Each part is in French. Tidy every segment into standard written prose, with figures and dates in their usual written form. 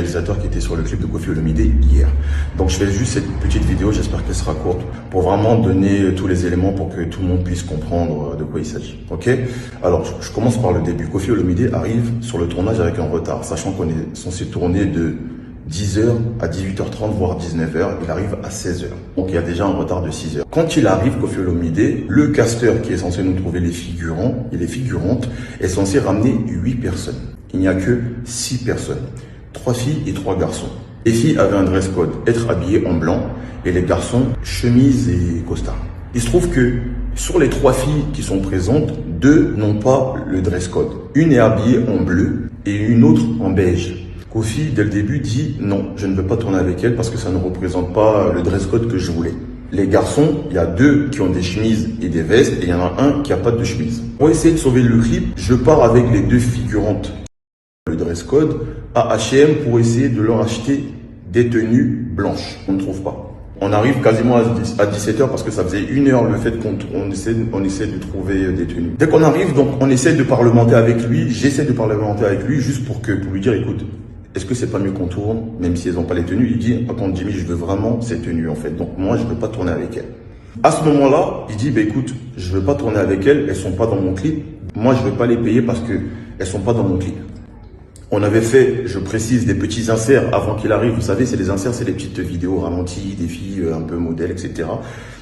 Réalisateur qui était sur le clip de Koffi Olomide hier. Donc je fais juste cette petite vidéo, j'espère qu'elle sera courte, pour vraiment donner tous les éléments pour que tout le monde puisse comprendre de quoi il s'agit. Ok? Alors je commence par le début. Koffi Olomide arrive sur le tournage avec un retard, sachant qu'on est censé tourner de 10h à 18h30, voire 19h, il arrive à 16h. Donc il y a déjà un retard de 6h. Quand il arrive, Koffi Olomide, le casteur qui est censé nous trouver les figurants et les figurantes est censé ramener 8 personnes. Il n'y a que 6 personnes. 3 filles et 3 garçons. Les filles avaient un dress code, être habillées en blanc, et les garçons, chemise et costard. Il se trouve que sur les 3 filles qui sont présentes, 2 n'ont pas le dress code. Une est habillée en bleu et une autre en beige. Koffi, dès le début, dit non, je ne veux pas tourner avec elle parce que ça ne représente pas le dress code que je voulais. Les garçons, il y a 2 qui ont des chemises et des vestes et il y en a un qui n'a pas de chemise. Pour essayer de sauver le clip, je pars avec les 2 figurantes le dress code à H&M pour essayer de leur acheter des tenues blanches. On ne trouve pas. On arrive quasiment à 17h parce que ça faisait 1 heure le fait qu'on essaie de trouver des tenues. Dès qu'on arrive, donc on essaie de parlementer avec lui. J'essaie de parlementer avec lui juste pour lui dire, écoute, est-ce que c'est pas mieux qu'on tourne, même si elles n'ont pas les tenues? Il dit, attends Jimmy, je veux vraiment ces tenues en fait. Donc moi, je veux pas tourner avec elles. À ce moment-là, il dit, bah, écoute, je veux pas tourner avec elles. Elles sont pas dans mon clip. Moi, je veux pas les payer parce que elles sont pas dans mon clip. On avait fait, je précise, des petits inserts avant qu'il arrive. Vous savez, c'est les inserts, c'est les petites vidéos ralenties, des filles un peu modèles, etc.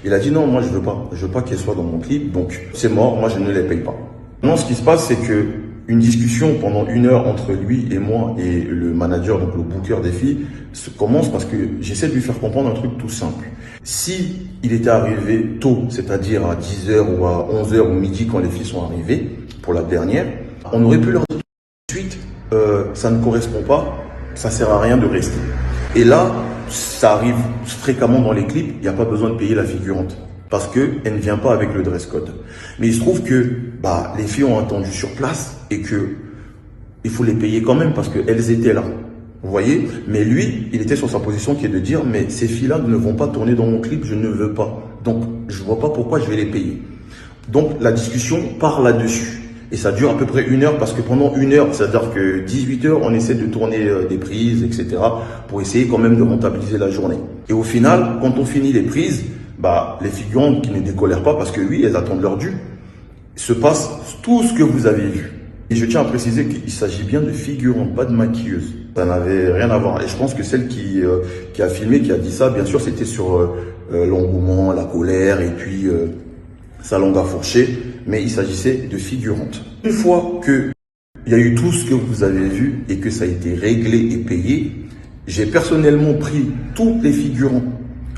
Il a dit non, moi je veux pas qu'elles soient dans mon clip, donc c'est mort, moi je ne les paye pas. Non, ce qui se passe, c'est que une discussion pendant 1 heure entre lui et moi et le manager, donc le booker des filles, se commence parce que j'essaie de lui faire comprendre un truc tout simple. Si il était arrivé tôt, c'est-à-dire à 10h ou à 11h ou midi quand les filles sont arrivées, pour la dernière, on aurait pu leur dire tout de suite, ça ne correspond pas, ça sert à rien de rester. Et là, ça arrive fréquemment dans les clips, il n'y a pas besoin de payer la figurante parce qu'elle ne vient pas avec le dress code. Mais il se trouve que les filles ont attendu sur place et que il faut les payer quand même parce qu'elles étaient là. Vous voyez? Mais lui, il était sur sa position qui est de dire, mais ces filles-là ne vont pas tourner dans mon clip, je ne veux pas. Donc, je vois pas pourquoi je vais les payer. Donc, la discussion part là-dessus. Et ça dure à peu près 1 heure parce que pendant 1 heure, c'est-à-dire que 18h, on essaie de tourner des prises, etc. pour essayer quand même de rentabiliser la journée. Et au final, quand on finit les prises, les figurantes qui ne décolèrent pas parce que oui, elles attendent leur dû, se passe tout ce que vous avez vu. Et je tiens à préciser qu'il s'agit bien de figurantes, pas de maquilleuses. Ça n'avait rien à voir. Et je pense que celle qui a filmé, qui a dit ça, bien sûr, c'était sur l'engouement, la colère et puis sa langue à fourcher. Mais il s'agissait de figurantes. Une fois qu'il y a eu tout ce que vous avez vu et que ça a été réglé et payé, j'ai personnellement pris tous les figurants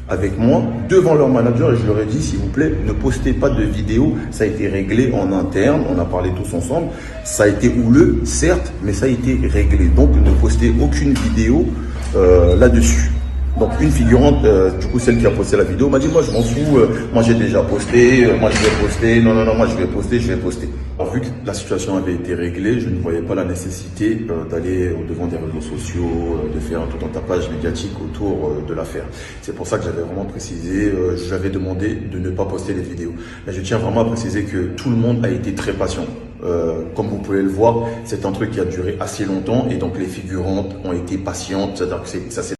avec moi devant leur manager et je leur ai dit, s'il vous plaît, ne postez pas de vidéos, ça a été réglé en interne, on a parlé tous ensemble, ça a été houleux, certes, mais ça a été réglé. Donc ne postez aucune vidéo là-dessus. Donc une figurante, du coup celle qui a posté la vidéo, m'a dit moi je m'en fous, moi j'ai déjà posté, moi je vais poster, non, moi je vais poster. Alors vu que la situation avait été réglée, je ne voyais pas la nécessité d'aller au devant des réseaux sociaux, de faire tout un tapage médiatique autour de l'affaire. C'est pour ça que j'avais vraiment précisé, j'avais demandé de ne pas poster les vidéos. Mais je tiens vraiment à préciser que tout le monde a été très patient. Comme vous pouvez le voir, c'est un truc qui a duré assez longtemps et donc les figurantes ont été patientes, c'est-à-dire que ça s'est